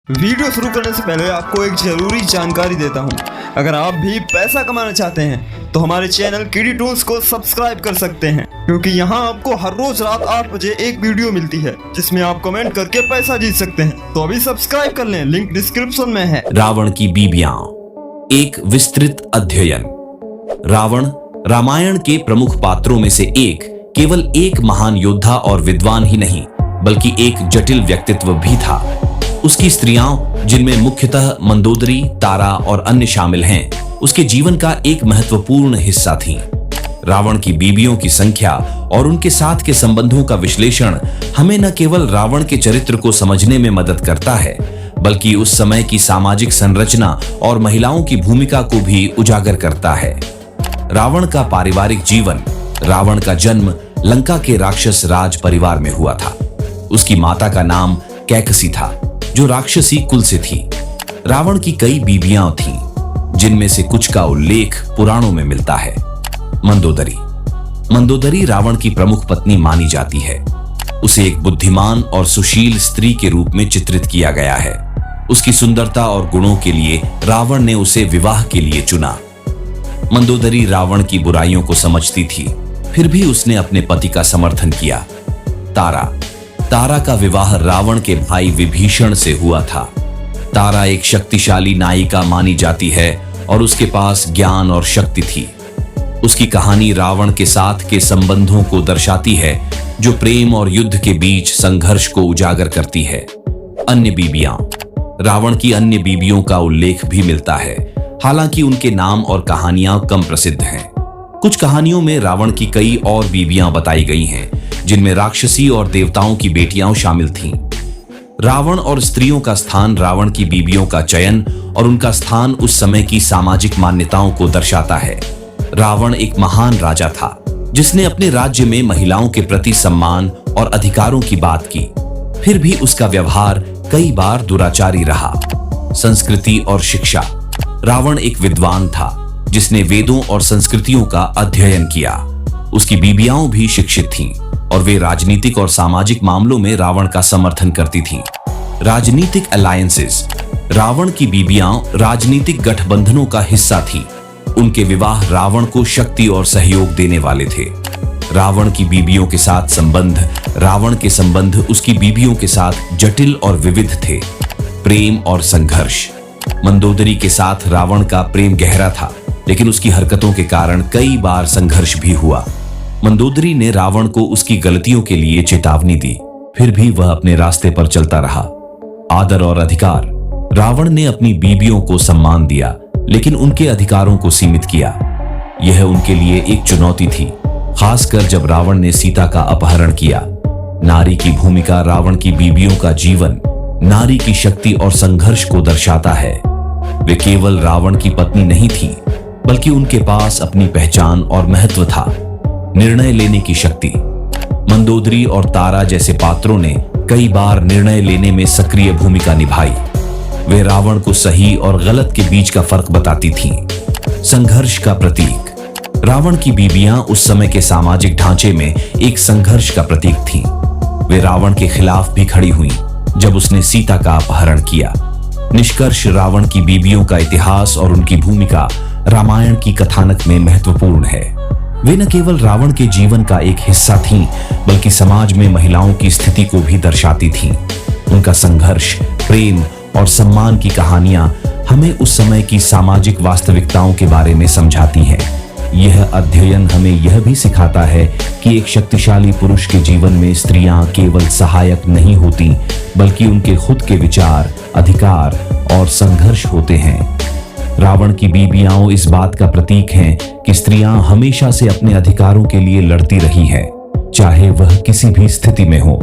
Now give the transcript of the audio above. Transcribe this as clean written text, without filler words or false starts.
Video शुरू करने से पहले आपको एक जरूरी जानकारी देता हूं। अगर आप भी पैसा कमाना चाहते हैं तो हमारे चैनल किडी टूल्स को सब्सक्राइब कर सकते हैं, क्योंकि यहां आपको हर रोज रात 8 बजे एक वीडियो मिलती है जिसमें आप कमेंट करके पैसा जीत सकते हैं। तो अभी सब्सक्राइब कर लें, लिंक डिस्क्रिप्शन में है। रावण की बीबियां, एक विस्तृत अध्ययन। रावण रामायण के प्रमुख पात्रों में से एक केवल एक महान योद्धा और विद्वान ही नहीं बल्कि एक जटिल व्यक्तित्व भी था। उसकी स्त्रियां, जिनमें मुख्यतः मंदोदरी, तारा और अन्य शामिल हैं, उसके जीवन का एक महत्वपूर्ण हिस्सा थीं। रावण की बीबियों की संख्या और उनके साथ के संबंधों का विश्लेषण हमें न केवल रावण के चरित्र को समझने में मदद करता है बल्कि उस समय की सामाजिक संरचना और महिलाओं की भूमिका को भी उजागर करता है। रावण का पारिवारिक जीवन। रावण का जन्म लंका के राक्षस राज परिवार में हुआ था। उसकी माता का नाम कैकसी था, जो राक्षसी कुल से थी। रावण की कई बीबियां थीं, जिनमें से कुछ का उल्लेख पुराणों में मिलता है। मंदोदरी रावण की प्रमुख पत्नी मानी जाती है। उसे एक बुद्धिमान और सुशील स्त्री के रूप में चित्रित किया गया है। उसकी सुंदरता और गुणों के लिए रावण ने उसे विवाह के लिए चुना। मंदोदरी रावण की बुराइयों को समझती थी, फिर भी उसने अपने पति का समर्थन किया। तारा का विवाह रावण के भाई विभीषण से हुआ था। तारा एक शक्तिशाली नायिका मानी जाती है और उसके पास ज्ञान और शक्ति थी। उसकी कहानी रावण के साथ के संबंधों को दर्शाती है, जो प्रेम और युद्ध के बीच संघर्ष को उजागर करती है। अन्य बीबियां। रावण की अन्य बीबियों का उल्लेख भी मिलता है, हालांकि उनके नाम और कहानियां कम प्रसिद्ध हैं। कुछ कहानियों में रावण की कई और बीबियां बताई गई हैं, जिनमें राक्षसी और देवताओं की बेटियां शामिल थीं। रावण और स्त्रियों का स्थान, रावण की बीबियों का चयन और उनका स्थान उस समय की सामाजिक मान्यताओं को दर्शाता है। रावण एक महान राजा था, जिसने अपने राज्य में महिलाओं के प्रति सम्मान और अधिकारों की बात की। फिर भी उसका व्यवहार कई बार दुराचारी रहा। संस्कृति और शिक्षा। रावण एक विद्वान था, जिसने वेदों और संस्कृतियों का अध्ययन किया। उसकी बीबियां भी शिक्षित थीं और वे राजनीतिक और सामाजिक मामलों में रावण का समर्थन करती थीं। राजनीतिक अलायंसेस। रावण की बीबियां राजनीतिक गठबंधनों का हिस्सा थीं। उनके विवाह रावण को शक्ति और सहयोग देने वाले थे। रावण की बीबियों के साथ संबंध। रावण के संबंध उसकी बीबियों के साथ जटिल और विविध थे। प्रेम और संघर्ष। मंदोदरी के साथ रावण का प्रेम गहरा था, लेकिन उसकी हरकतों के कारण कई बार संघर्ष भी हुआ। मंदोदरी ने रावण को उसकी गलतियों के लिए चेतावनी दी, फिर भी वह अपने रास्ते पर चलता रहा। आदर और अधिकार। रावण ने अपनी बीबियों को सम्मान दिया, लेकिन उनके अधिकारों को सीमित किया। यह उनके लिए एक चुनौती थी, खासकर जब रावण ने सीता का अपहरण किया। नारी की भूमिका। रावण की बीबियों का जीवन नारी की शक्ति और संघर्ष को दर्शाता है। वे केवल रावण की पत्नी नहीं थीं, बल्कि उनके पास अपनी पहचान और महत्व था। निर्णय लेने की शक्ति। मंदोदरी और तारा जैसे पात्रों ने कई बार निर्णय लेने में सक्रिय भूमिका निभाई। वे रावण को सही और गलत के बीच का फर्क बताती थीं। संघर्ष का प्रतीक। रावण की बीबियां उस समय के सामाजिक ढांचे में एक संघर्ष का प्रतीक थीं। वे रावण के खिलाफ भी खड़ी हुईं जब उसने सीता का अपहरण किया। निष्कर्ष, रावण की बीबियों का इतिहास और उनकी भूमिका रामायण की कथानक में महत्वपूर्ण है। वे न केवल रावण के जीवन का एक हिस्सा थीं, बल्कि समाज में महिलाओं की स्थिति को भी दर्शाती थीं। उनका संघर्ष, प्रेम और सम्मान की कहानियां हमें उस समय की सामाजिक वास्तविकताओं के बारे में समझाती हैं। यह अध्ययन हमें यह भी सिखाता है कि एक शक्तिशाली पुरुष के जीवन में स्त्रियां केवल सहायक नहीं होती, बल्कि उनके खुद के विचार, अधिकार और संघर्ष होते हैं। रावण की बीबियां इस बात का प्रतीक हैं कि स्त्रियां हमेशा से अपने अधिकारों के लिए लड़ती रही हैं, चाहे वह किसी भी स्थिति में हो।